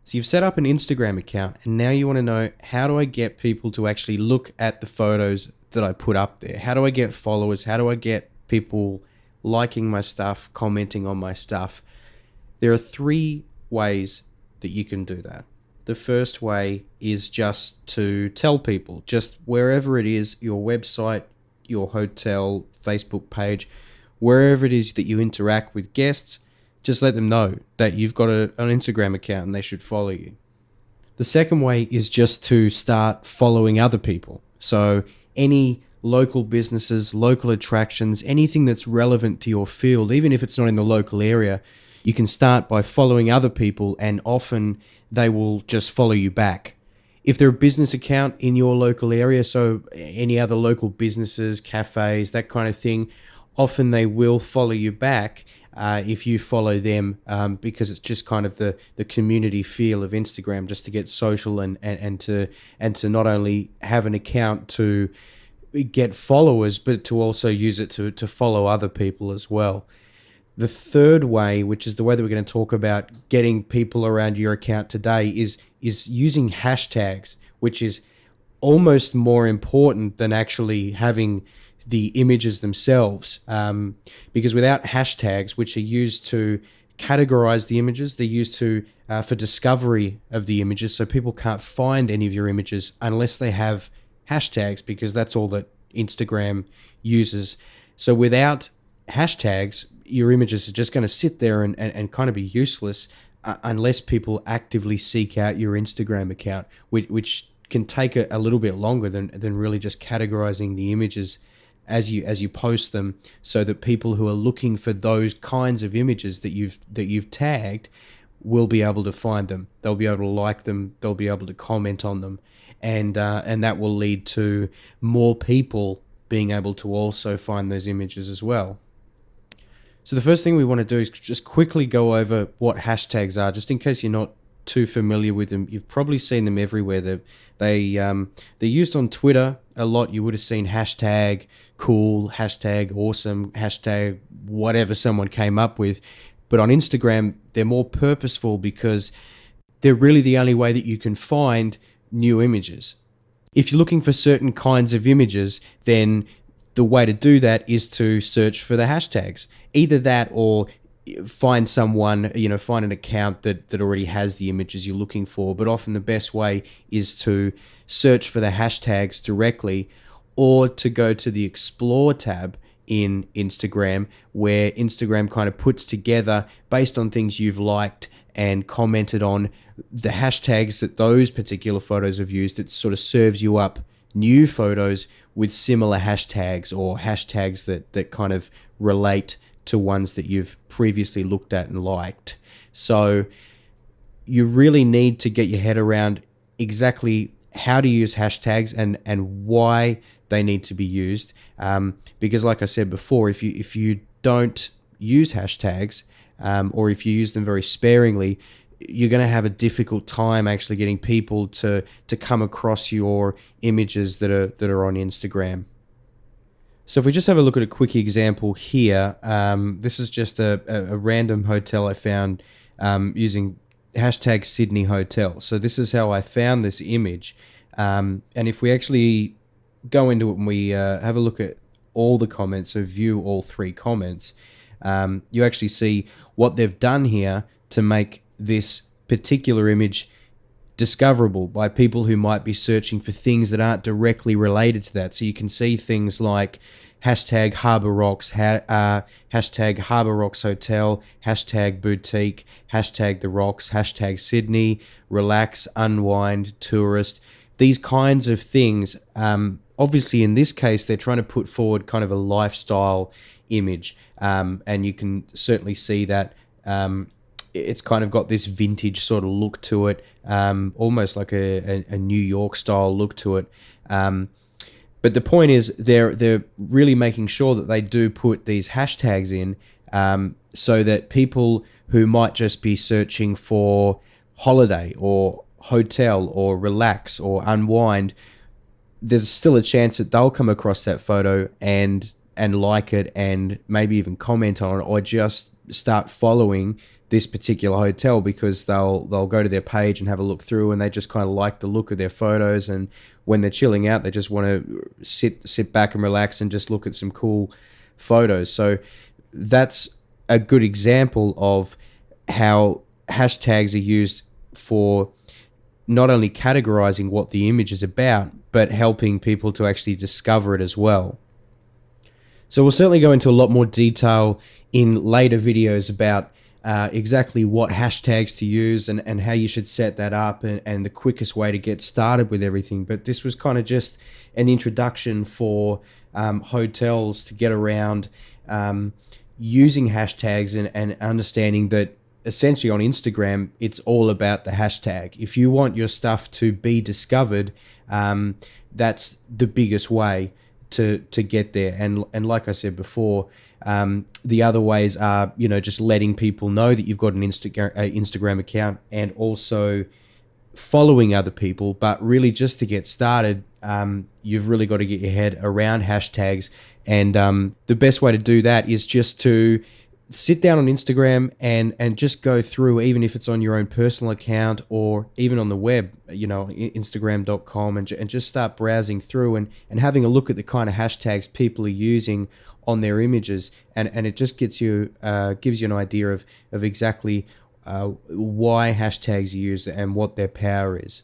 So you've set up an Instagram account and now you want to know, how do I get people to actually look at the photos that I put up there? How do I get followers? How do I get people liking my stuff, commenting on my stuff? There are three ways that you can do that. The first way is just to tell people, just wherever it is, your website, your hotel, Facebook page, wherever it is that you interact with guests, just let them know that you've got an Instagram account and they should follow you. The second way is just to start following other people. So any local businesses, local attractions, anything that's relevant to your field, even if it's not in the local area, you can start by following other people, and often they will just follow you back. If they're a business account in your local area, so any other local businesses, cafes, that kind of thing, often they will follow you back if you follow them, because it's just kind of the community feel of Instagram, just to get social and to not only have an account to get followers, but to also use it to follow other people as well. The third way, which is the way that we're going to talk about getting people around your account today, is using hashtags, which is almost more important than actually having the images themselves. Because without hashtags, which are used to categorize the images, they're used to for discovery of the images, so people can't find any of your images unless they have hashtags, because that's all that Instagram uses. So without hashtags, your images are just going to sit there and kind of be useless unless people actively seek out your Instagram account, which can take a little bit longer than really just categorizing the images as you post them, so that people who are looking for those kinds of images that you've tagged will be able to find them. They'll be able to like them. They'll be able to comment on them, and that will lead to more people being able to also find those images as well. So the first thing we want to do is just quickly go over what hashtags are, just in case you're not too familiar with them. You've probably seen them everywhere. They're used on Twitter a lot. You would have seen hashtag cool, hashtag awesome, hashtag whatever someone came up with. But on Instagram, they're more purposeful because they're really the only way that you can find new images. If you're looking for certain kinds of images, then the way to do that is to search for the hashtags. Either that, or find someone, find an account that already has the images you're looking for. But often the best way is to search for the hashtags directly, or to go to the Explore tab in Instagram, where Instagram kind of puts together, based on things you've liked and commented on, the hashtags that those particular photos have used. It sort of serves you up new photos with similar hashtags, or hashtags that kind of relate to ones that you've previously looked at and liked. So you really need to get your head around exactly how to use hashtags and why they need to be used. Because like I said before, if you don't use hashtags, or if you use them very sparingly, you're going to have a difficult time actually getting people to come across your images that are on Instagram. So if we just have a look at a quick example here, this is just a random hotel I found using hashtag Sydney Hotel. So this is how I found this image. And if we actually go into it and we have a look at all the comments, so view all three comments, you actually see what they've done here to make this particular image discoverable by people who might be searching for things that aren't directly related to that. So you can see things like hashtag Harbour Rocks, hashtag Harbour Rocks Hotel, hashtag boutique, hashtag the Rocks, hashtag Sydney, relax, unwind, tourist. These kinds of things, obviously in this case, they're trying to put forward kind of a lifestyle image. And you can certainly see that it's kind of got this vintage sort of look to it, almost like a New York style look to it. But the point is, they're really making sure that they do put these hashtags in, so that people who might just be searching for holiday or hotel or relax or unwind, there's still a chance that they'll come across that photo and like it, and maybe even comment on it, or just start following this particular hotel because they'll go to their page and have a look through, and they just kind of like the look of their photos, and when they're chilling out they just want to sit back and relax and just look at some cool photos. So that's a good example of how hashtags are used for not only categorizing what the image is about, but helping people to actually discover it as well. So we'll certainly go into a lot more detail in later videos about exactly what hashtags to use and how you should set that up, and the quickest way to get started with everything. But this was kind of just an introduction for hotels to get around using hashtags and understanding that essentially on Instagram, it's all about the hashtag. If you want your stuff to be discovered, that's the biggest way to get there. And like I said before, the other ways are, just letting people know that you've got an Instagram account, and also following other people. But really, just to get started, you've really got to get your head around hashtags. And the best way to do that is just to sit down on Instagram and just go through, even if it's on your own personal account or even on the web, Instagram.com, and just start browsing through and having a look at the kind of hashtags people are using on their images. And it just gives you an idea of exactly why hashtags are used and what their power is.